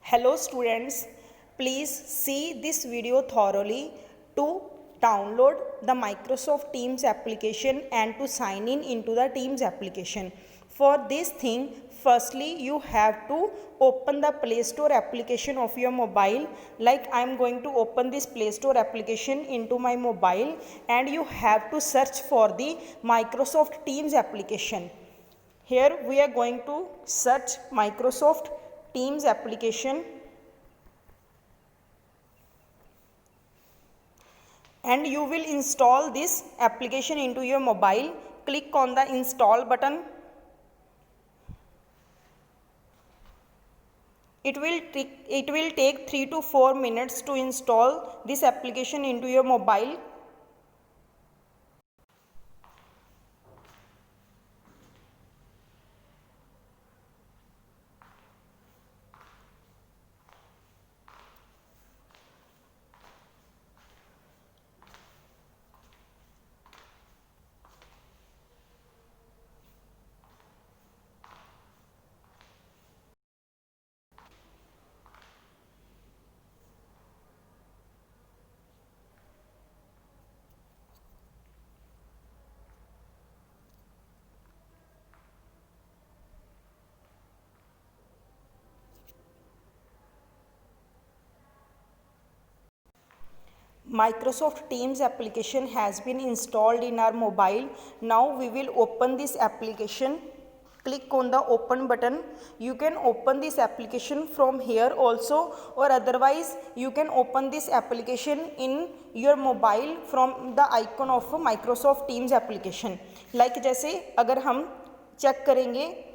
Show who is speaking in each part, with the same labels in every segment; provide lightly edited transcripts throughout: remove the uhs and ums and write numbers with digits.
Speaker 1: Hello students, please see this video thoroughly to download the Microsoft Teams application and to sign in into the Teams application. For this thing, firstly you have to open the Play Store application of your mobile. Like I am going to open this Play Store application into my mobile, and you have to search for the Microsoft Teams application. Here we are going to search Microsoft Teams application, and you will install this application into your mobile. Click on the install button. It will take 3 to 4 minutes to install this application into your mobile. Microsoft Teams application has been installed in our mobile. Now we will open this application. Click on the open button. You can open this application from here also, or otherwise you can open this application in your mobile from the icon of Microsoft Teams application. Like जैसे अगर हम check करेंगे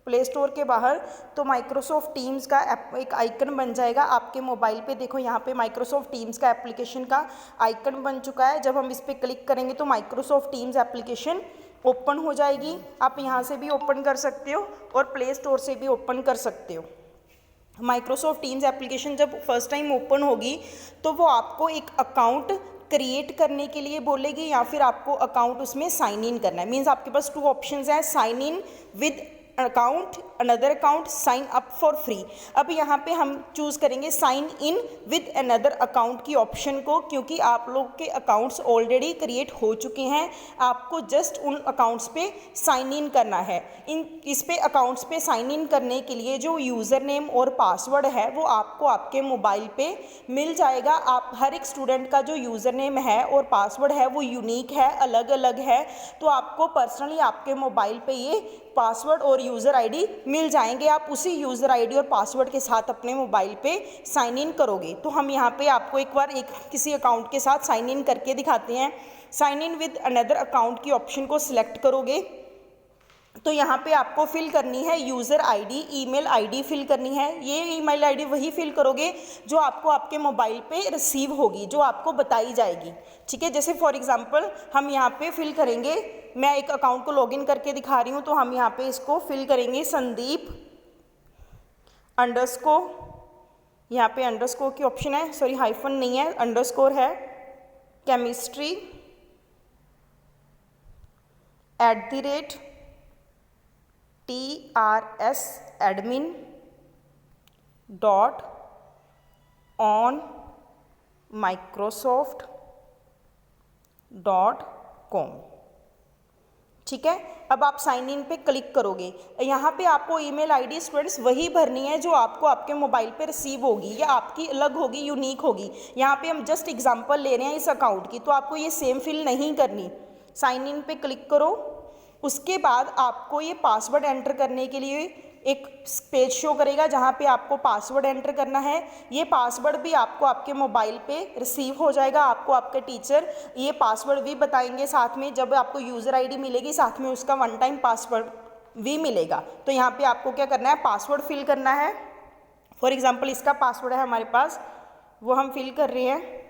Speaker 1: play store के बाहर, तो Microsoft teams का एक icon बन जाएगा आपके मोबाइल पे. देखो यहाँ पे माइक्रोसॉफ्ट टीम्स का एप्लीकेशन का आइकन बन चुका है. जब हम इस पर क्लिक करेंगे तो माइक्रोसॉफ्ट टीम्स एप्लीकेशन ओपन हो जाएगी. आप यहाँ से भी ओपन कर सकते हो और प्ले स्टोर से भी ओपन कर सकते हो. माइक्रोसॉफ्ट टीम्स एप्लीकेशन जब फर्स्ट टाइम ओपन होगी तो वो आपको एक अकाउंट क्रिएट करने के लिए बोलेगी, या फिर आपको अकाउंट उसमें साइन इन करना है. मीन्स आपके पास 2 ऑप्शंस हैं, sign in with account, another account, sign up for free. अब यहाँ पे हम चूज़ करेंगे sign in with another account की ऑप्शन को, क्योंकि आप लोग के अकाउंट्स ऑलरेडी क्रिएट हो चुके हैं. आपको जस्ट उन अकाउंट्स पे साइन इन करना है. इस पे अकाउंट्स पे साइन इन करने के लिए जो यूज़र नेम और पासवर्ड है वो आपको आपके मोबाइल पे मिल जाएगा. आप हर एक स्टूडेंट का जो यूज़र नेम है और पासवर्ड है वो यूनिक है, अलग अलग है. तो आपको पर्सनली आपके मोबाइल पे ये पासवर्ड और यूज़र आईडी मिल जाएंगे. आप उसी यूज़र आईडी और पासवर्ड के साथ अपने मोबाइल पे साइन इन करोगे. तो हम यहाँ पे आपको एक बार किसी अकाउंट के साथ साइन इन करके दिखाते हैं. Sign in with another account की ऑप्शन को सिलेक्ट करोगे तो यहाँ पे आपको फिल करनी है user ID, email ID fill करनी है. ये ईमेल आईडी वही फिल करोगे जो आपको आपके मोबाइल पे रिसीव होगी, जो आपको बताई जाएगी. ठीक है, जैसे फॉर एग्जांपल हम यहाँ पे फिल करेंगे, मैं एक अकाउंट को लॉगिन करके दिखा रही हूँ, तो हम यहाँ पे इसको फिल करेंगे संदीप अंडरस्कोर. यहाँ पे अंडरस्कोर की ऑप्शन है, सॉरी हाइफन नहीं है, अंडरस्कोर है. Chemistry @ TRS admin .on microsoft.com. ठीक है, अब आप साइन इन पे क्लिक करोगे. यहाँ पे आपको ईमेल आईडी स्टूडेंट्स वही भरनी है जो आपको आपके मोबाइल पे रिसीव होगी, या आपकी अलग होगी, यूनिक होगी. यहाँ पे हम जस्ट एग्जांपल ले रहे हैं इस अकाउंट की, तो आपको ये सेम फिल नहीं करनी. साइन इन पे क्लिक करो. उसके बाद आपको ये पासवर्ड एंटर करने के लिए एक पेज शो करेगा जहाँ पे आपको पासवर्ड एंटर करना है. ये पासवर्ड भी आपको आपके मोबाइल पे रिसीव हो जाएगा. आपको आपके टीचर ये पासवर्ड भी बताएंगे साथ में. जब आपको यूज़र आईडी मिलेगी साथ में उसका 1 टाइम पासवर्ड भी मिलेगा. तो यहाँ पे आपको क्या करना है, पासवर्ड फिल करना है. फॉर एग्जाम्पल इसका पासवर्ड है हमारे पास, वो हम फिल कर रहे हैं.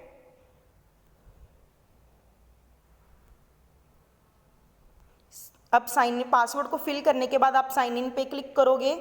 Speaker 1: अब साइन इन पासवर्ड को फिल करने के बाद आप साइन इन पे क्लिक करोगे.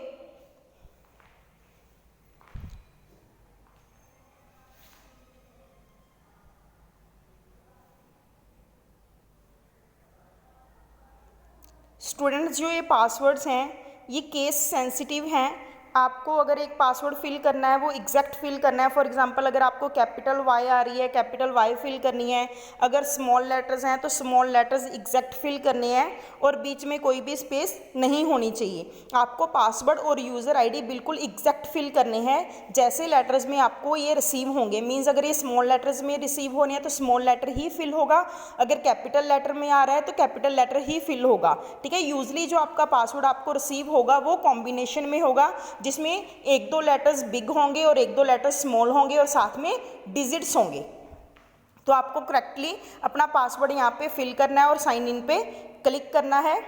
Speaker 1: स्टूडेंट्स जो ये पासवर्ड्स हैं ये केस सेंसिटिव हैं, आपको अगर एक पासवर्ड फिल करना है वो एग्जैक्ट फिल करना है। फॉर एग्जांपल अगर आपको कैपिटल वाई आ रही है, कैपिटल वाई फिल करनी है, अगर स्मॉल लेटर्स हैं तो स्मॉल लेटर्स एग्जैक्ट फिल करने हैं और बीच में कोई भी स्पेस नहीं होनी चाहिए। आपको पासवर्ड और यूज़र आईडी बिल्कुल एग्जैक्ट फिल करने हैं जैसे लेटर्स में आपको ये रिसीव होंगे। मीन्स अगर ये स्मॉल लेटर्स में रिसीव होने हैं तो स्मॉल लेटर ही फिल होगा, अगर कैपिटल लेटर में आ रहा है तो कैपिटल लेटर ही फिल होगा। ठीक है, यूजली जो आपका पासवर्ड आपको रिसीव होगा वो कॉम्बिनेशन में होगा जिसमें एक दो लेटर्स बिग होंगे और एक दो लेटर्स स्मॉल होंगे और साथ में डिजिट्स होंगे। तो आपको करेक्टली अपना पासवर्ड यहाँ पे फिल करना है और साइन इन पे क्लिक करना है।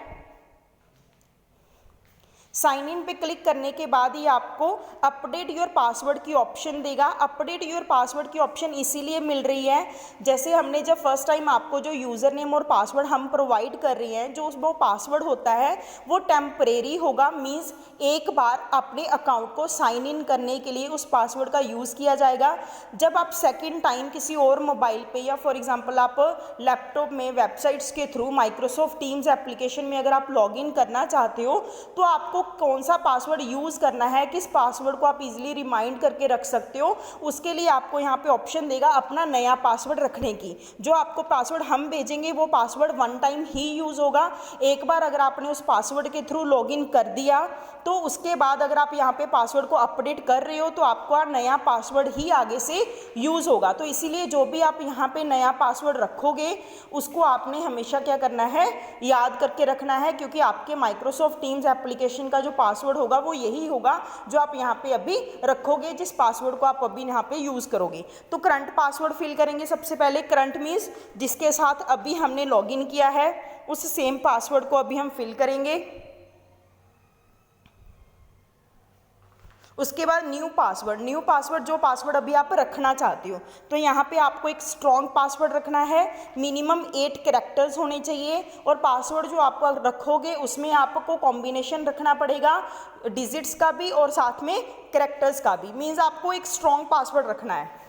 Speaker 1: साइन इन पे क्लिक करने के बाद ही आपको अपडेट योर पासवर्ड की ऑप्शन देगा। अपडेट योर पासवर्ड की ऑप्शन इसीलिए मिल रही है, जैसे हमने जब फर्स्ट टाइम आपको जो यूज़र नेम और पासवर्ड हम प्रोवाइड कर रहे हैं, जो वो पासवर्ड होता है वो टेम्परेरी होगा। मीन्स एक बार अपने अकाउंट को साइन इन करने के लिए उस पासवर्ड का यूज़ किया जाएगा। जब आप सेकेंड टाइम किसी और मोबाइल पे या फॉर एग्जाम्पल आप लैपटॉप में वेबसाइट्स के थ्रू माइक्रोसॉफ्ट टीम्स एप्लीकेशन में अगर आप लॉग इन करना चाहते हो तो आपको कौन सा पासवर्ड यूज़ करना है, किस पासवर्ड को आप इजीली रिमाइंड करके रख सकते हो, उसके लिए आपको यहाँ पे ऑप्शन देगा अपना नया पासवर्ड रखने की। जो आपको पासवर्ड हम भेजेंगे वो पासवर्ड वन टाइम ही यूज़ होगा। एक बार अगर आपने उस पासवर्ड के थ्रू लॉगिन कर दिया तो उसके बाद अगर आप यहाँ पे पासवर्ड को अपडेट कर रहे हो तो आपका नया पासवर्ड ही आगे से यूज़ होगा। तो इसीलिए जो भी आप यहाँ पे नया पासवर्ड रखोगे उसको आपने हमेशा क्या करना है, याद करके रखना है, क्योंकि आपके माइक्रोसॉफ्ट टीम्स एप्लीकेशन का जो पासवर्ड होगा वो यही होगा जो आप यहाँ पे अभी रखोगे, जिस पासवर्ड को आप अभी यहाँ पे यूज़ करोगे। तो करंट पासवर्ड फिल करेंगे सबसे पहले। करंट मीन्स जिसके साथ अभी हमने लॉगिन किया है उस सेम पासवर्ड को अभी हम फिल करेंगे। उसके बाद न्यू पासवर्ड। न्यू पासवर्ड जो पासवर्ड अभी आप रखना चाहते हो, तो यहाँ पे आपको एक स्ट्रॉन्ग पासवर्ड रखना है, मिनिमम 8 कैरेक्टर्स होने चाहिए। और पासवर्ड जो आप रखोगे उसमें आपको कॉम्बिनेशन रखना पड़ेगा डिजिट्स का भी और साथ में कैरेक्टर्स का भी। मीन्स आपको एक स्ट्रॉन्ग पासवर्ड रखना है।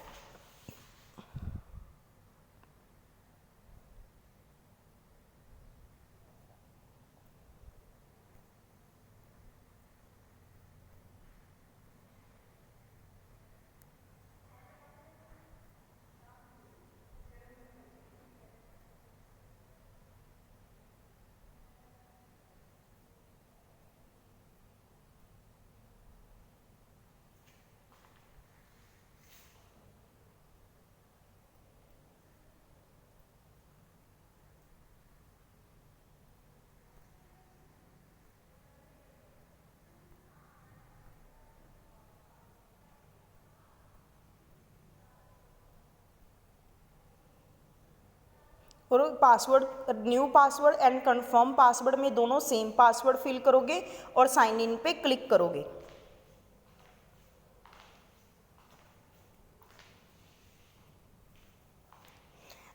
Speaker 1: और password, new password and confirm password में दोनों सेम पासवर्ड फिल करोगे और साइन इन पे क्लिक करोगे।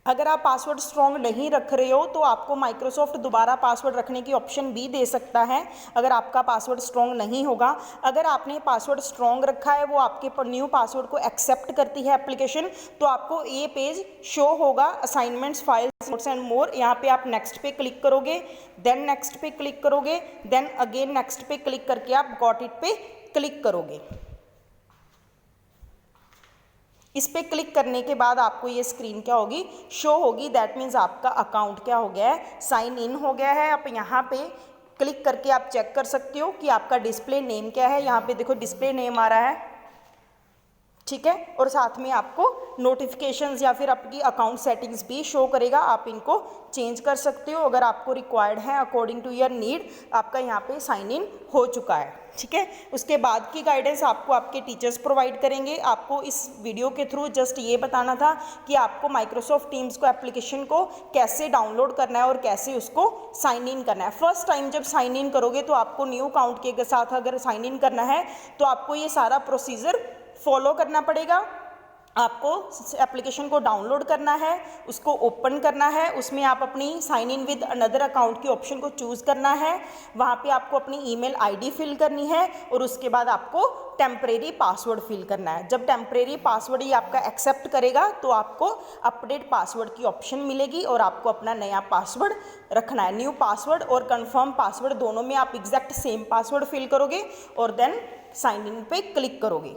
Speaker 1: अगर आप पासवर्ड स्ट्रॉन्ग नहीं रख रहे हो तो आपको माइक्रोसॉफ्ट दोबारा पासवर्ड रखने की ऑप्शन भी दे सकता है अगर आपका पासवर्ड स्ट्रॉन्ग नहीं होगा। अगर आपने पासवर्ड स्ट्रॉन्ग रखा है, वो आपके न्यू पासवर्ड को एक्सेप्ट करती है एप्लीकेशन, तो आपको ये पेज शो होगा assignments, files, notes and more. यहाँ पे आप नेक्स्ट पे क्लिक करोगे, देन नेक्स्ट पे क्लिक करोगे, देन अगेन नेक्स्ट पे क्लिक करके आप गॉट इट पे क्लिक करोगे। इस पर क्लिक करने के बाद आपको ये स्क्रीन क्या होगी, शो होगी। दैट मीन्स आपका अकाउंट क्या हो गया है, साइन इन हो गया है। आप यहाँ पे क्लिक करके आप चेक कर सकते हो कि आपका डिस्प्ले नेम क्या है। यहाँ पे देखो डिस्प्ले नेम आ रहा है, ठीक है। और साथ में आपको नोटिफिकेशंस या फिर आपकी अकाउंट सेटिंग्स भी शो करेगा। आप इनको चेंज कर सकते हो अगर आपको रिक्वायर्ड है, अकॉर्डिंग टू योर नीड। आपका यहाँ पे साइन इन हो चुका है, ठीक है। उसके बाद की गाइडेंस आपको आपके टीचर्स प्रोवाइड करेंगे। आपको इस वीडियो के थ्रू जस्ट ये बताना था कि आपको माइक्रोसॉफ्ट टीम्स को एप्लीकेशन को कैसे डाउनलोड करना है और कैसे उसको साइन इन करना है। फर्स्ट टाइम जब साइन इन करोगे तो आपको न्यू अकाउंट के साथ अगर साइन इन करना है तो आपको ये सारा प्रोसीजर फॉलो करना पड़ेगा। आपको एप्लीकेशन को डाउनलोड करना है, उसको ओपन करना है, उसमें आप अपनी sign in with another account की ऑप्शन को चूज़ करना है। वहाँ पे आपको अपनी ईमेल आईडी फिल करनी है और उसके बाद आपको टेम्परेरी पासवर्ड फिल करना है। जब टेम्परेरी पासवर्ड ही आपका एक्सेप्ट करेगा तो आपको अपडेट पासवर्ड की ऑप्शन मिलेगी और आपको अपना नया पासवर्ड रखना है। न्यू पासवर्ड और कंफर्म पासवर्ड दोनों में आप एग्जैक्ट सेम पासवर्ड फिल करोगे और देन साइन इन पे क्लिक करोगे।